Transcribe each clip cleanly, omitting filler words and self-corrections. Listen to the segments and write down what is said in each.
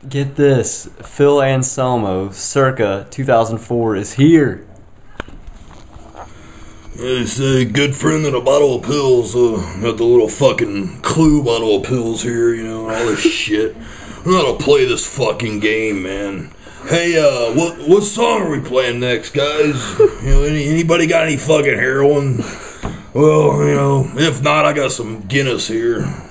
Get this, Phil Anselmo, circa 2004, is here. It's a good friend and a bottle of pills. Got the little fucking Clue bottle of pills here, you know, and all this shit. I'm gonna play this fucking game, man. Hey, what song are we playing next, guys? You know, anybody got any fucking heroin? Well, you know, if not, I got some Guinness here.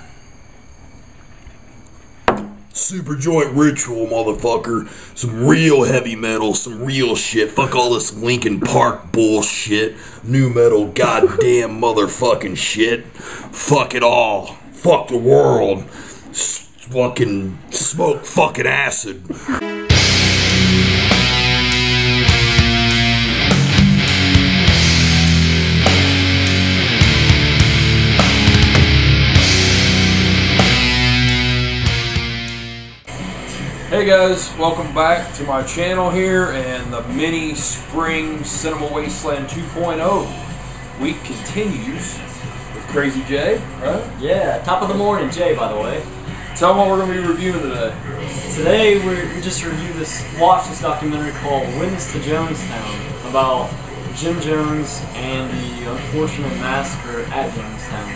Super Joint Ritual, motherfucker. Some real heavy metal, some real shit. Fuck all this Linkin Park bullshit. New metal, goddamn motherfucking shit. Fuck it all. Fuck the world. Fucking smoke fucking acid. Hey guys, welcome back to my channel here and the mini spring Cinema Wasteland 2.0 week continues with Krazy J, right? Yeah, top of the morning, Jay, by the way. Tell them what we're going to be reviewing today. Today we just watched this documentary called Witness to Jonestown about Jim Jones and the unfortunate massacre at Jonestown.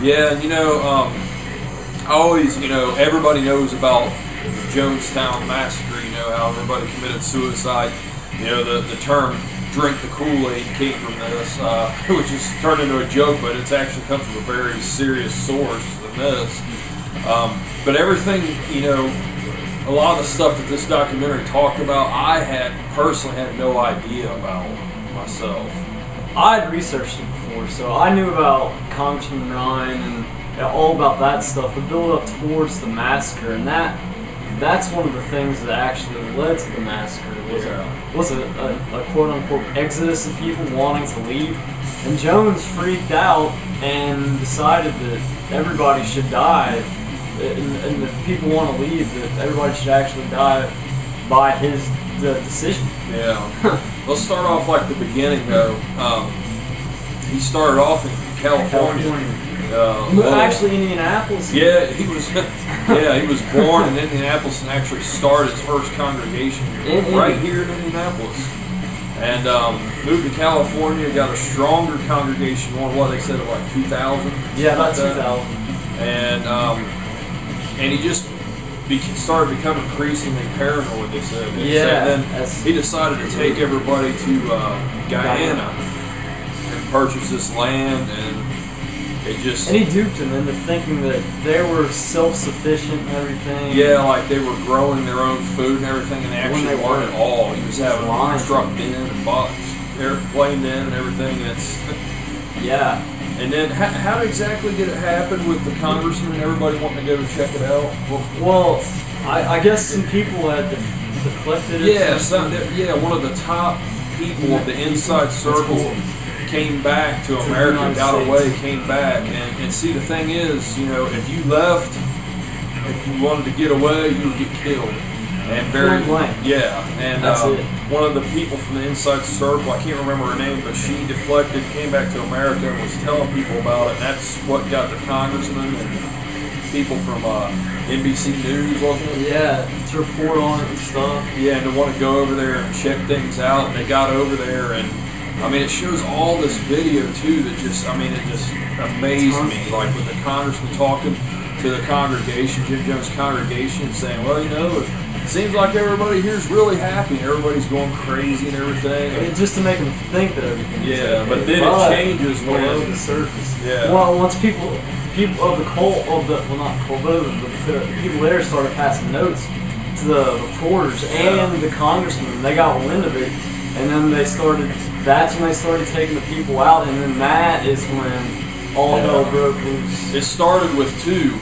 Yeah, and everybody knows about the Jonestown massacre, you know, how everybody committed suicide. You know, the term drink the Kool Aid came from this, which is turned into a joke, but it actually comes from a very serious source than this. But everything, you know, a lot of the stuff that this documentary talked about, I personally had no idea about myself. I had researched it before, so I knew about Congressman Ryan and all about that stuff. The build up towards the massacre, and that's one of the things that actually led to the massacre. Was a quote-unquote exodus of people wanting to leave. And Jones freaked out and decided that everybody should die. And if people want to leave, that everybody should actually die by his decision. Yeah. Let's start off like the beginning, though. He started off in California. Actually, Indianapolis. Yeah, he was. Yeah, he was born in Indianapolis and actually started his first congregation right here in Indianapolis. And moved to California, got a stronger congregation. What they said, like 2,000. Yeah, about 2,000. And he just started becoming increasingly paranoid. They said. Yeah. And then he decided to take everybody to Guyana and purchase this land and. And he duped them into thinking that they were self-sufficient and everything. Yeah, like they were growing their own food and everything, and they actually weren't at all. He was having trucked in and bought airplane in and everything. Yeah. And then how exactly did it happen with the congressman and everybody wanting to go to check it out? Well, I guess some people had deflected it. Yeah, one of the top people of the inside circle came back to America, got away, came back, and see, the thing is, you know, if you left, if you wanted to get away, you would get killed. And one of the people from the inside circle, I can't remember her name, but she deflected, came back to America, and was telling people about it. And that's what got the congressman and people from NBC News, wasn't it? Yeah, to report on it and stuff. Yeah, and to want to go over there and check things out. And they got over there, and I mean, it shows all this video too that just amazed me. Like with the congressman talking to the congregation, Jim Jones' congregation, saying, well, you know, it seems like everybody here's really happy and everybody's going crazy and everything. And just to make them think that everything is okay. But then it changes below the surface. Yeah. Well, once people of the cult, the people there started passing notes to the reporters and the congressman, they got wind of it, and then that's when they started taking the people out, and then that is when all hell broke loose. It started with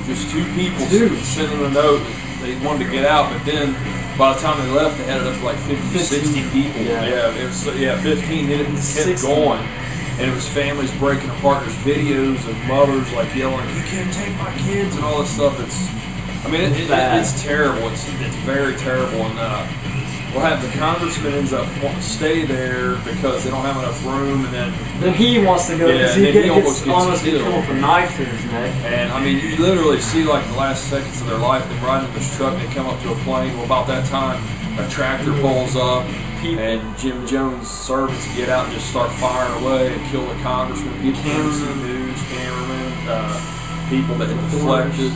just two people sending a note that they wanted to get out, but then by the time they left, they had it up to like 50, 60 people. It was 15. Then it kept going, and it was families breaking apart. There's videos of mothers like yelling, "You can't take my kids," and all this stuff. It's terrible. It's very terrible, and We'll have the congressman ends up wanting to stay there because they don't have enough room, and then he wants to go because he almost gets killed with a knife through his neck. And I mean, you literally see like the last seconds of their life. They ride in this truck, and they come up to a plane. Well, about that time, a tractor pulls up, and Jim Jones' servants get out and just start firing away and kill the congressman. People, news cameramen, people that had deflected.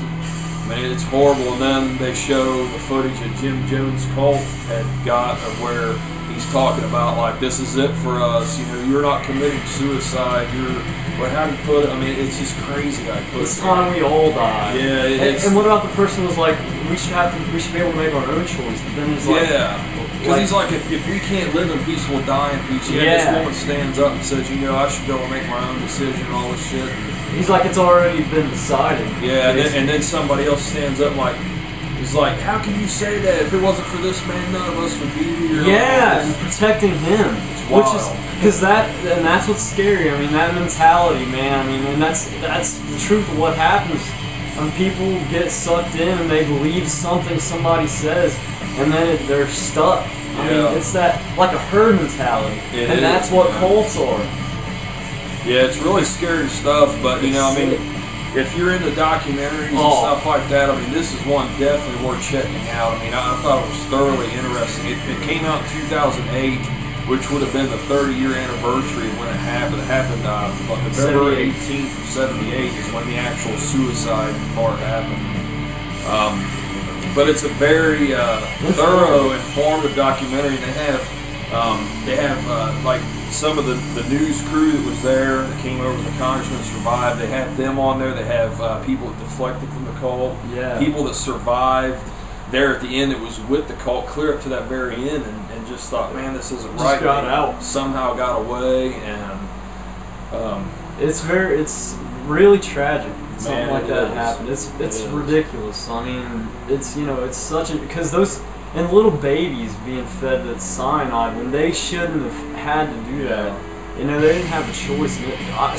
I mean, it's horrible. And then they show the footage that Jim Jones' cult had got of where he's talking about, like, this is it for us. You know, you're not committing suicide. You're, how do you put it? I mean, it's just crazy how you put it. It's time we all die. Yeah. And what about the person who's like, we should be able to make our own choice. But then he's like, because he's like, if we can't live in peace, we'll die in peace. This woman stands up and says, you know, I should go and make my own decision and all this shit. He's like, it's already been decided. Yeah, and then somebody else stands up like, he's like, how can you say that? If it wasn't for this man, none of us would be here. Yeah, and protecting him. It's wild. Which is, because that's what's scary. I mean, that mentality, man. I mean, and that's the truth of what happens when people get sucked in and they believe something somebody says, and then they're stuck. I mean, it's that, like a herd mentality. And that's what cults are. Yeah, it's really scary stuff, but, you know, I mean, if you're into documentaries and stuff like that, I mean, this is one definitely worth checking out. I mean, I thought it was thoroughly interesting. It came out in 2008, which would have been the 30-year anniversary of when it happened. It happened on November 18th of 78 is when the actual suicide part happened. But it's a very thorough, informative documentary. They have like some of the news crew that was there that came over, the congressman survived. They have them on there. They have people that deflected from the cult. Yeah. People that survived there at the end that was with the cult clear up to that very end and just thought, man, this isn't right. Got out. Somehow got away, and it's really tragic. Something like that happened. It's ridiculous. I mean, it's, you know, it's such a, because those, and little babies being fed that cyanide when they shouldn't have had to do that. You know, they didn't have a choice.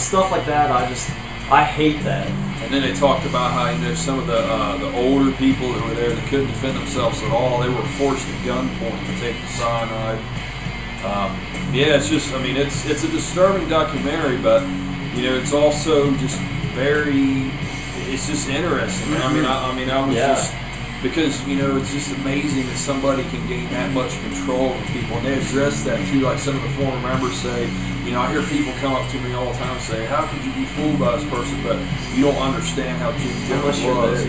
Stuff like that, I hate that. And then they talked about how, you know, some of the older people that were there that couldn't defend themselves at all, they were forced at gunpoint to take the cyanide. Yeah, it's just, I mean, it's a disturbing documentary, but, you know, it's also just very, it's just interesting. I mean, I was just, because, you know, it's just amazing that somebody can gain that much control of people, and they address that too. Like some of the former members say, you know, I hear people come up to me all the time and say, how could you be fooled by this person? But you don't understand how Jim Jones was.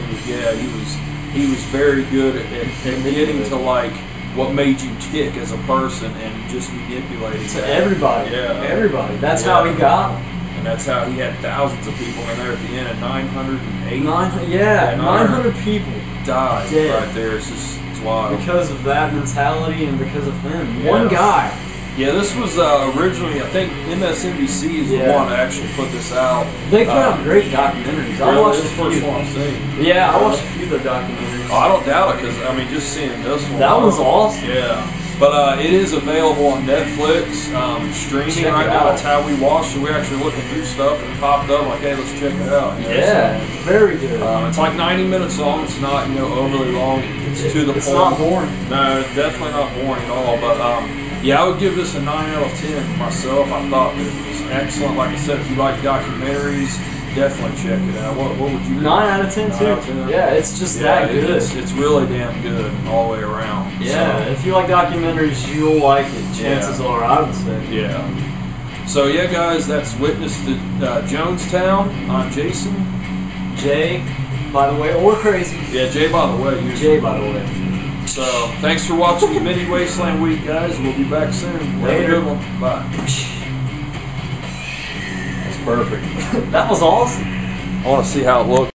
He was very good at getting to, like, what made you tick as a person and just manipulating to everybody. Everybody. That's how he got them. And that's how he had thousands of people in there at the end, and 908. 900 people died dead right there. It's wild. Because of that mentality and because of him. One guy. Yeah, this was originally, I think MSNBC is the one that actually put this out. They put out great documentaries. I watched the first one I've seen. Yeah, I watched a few of their documentaries. Oh, I don't doubt it, because, I mean, just seeing this one. That was awesome. Yeah. But it is available on Netflix, streaming right now. That's how we watched it. We were actually looking through stuff and it popped up like, hey, let's check it out. You know, so, very good. It's like 90 minutes long. It's not, you know, overly long. It's to the point. It's not boring. No, definitely not boring at all. But yeah, I would give this a 9 out of 10 myself. I thought that it was excellent. Like I said, if you like documentaries, definitely check it out. What would you? 9 out of 10 too. Yeah, it's just that good. It's really damn good all the way around. Yeah, so, if you like documentaries, you'll like it. Chances are, I would say. Yeah. So yeah, guys, that's Witness to Jonestown. I'm Jason. Jay, by the way, or Krazy. Yeah, Jay, by the way. Jay, by the way. So thanks for watching the Mini Wasteland Week, guys. We'll be back soon. Later. Have a good one. Bye. That's perfect. That was awesome. I want to see how it looks.